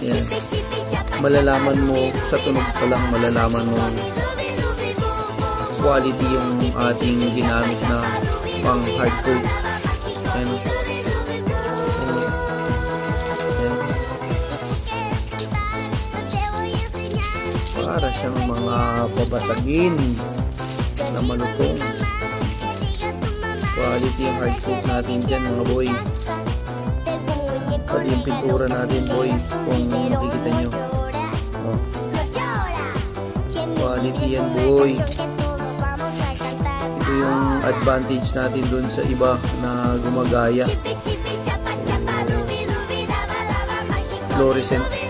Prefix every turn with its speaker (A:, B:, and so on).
A: Yan. Malalaman mo sa tunog pa lang, malalaman mo quality yung ating ginamit na pang hard coat. Ayan. Para siyang mga babasagin na malutong. Quality yung hard coat natin dyan mga boy. Pati yung pintura natin boys, kung makikita nyo. Oh. Quality yan boy. Ito yung advantage natin dun sa iba na gumagaya. Fluorescent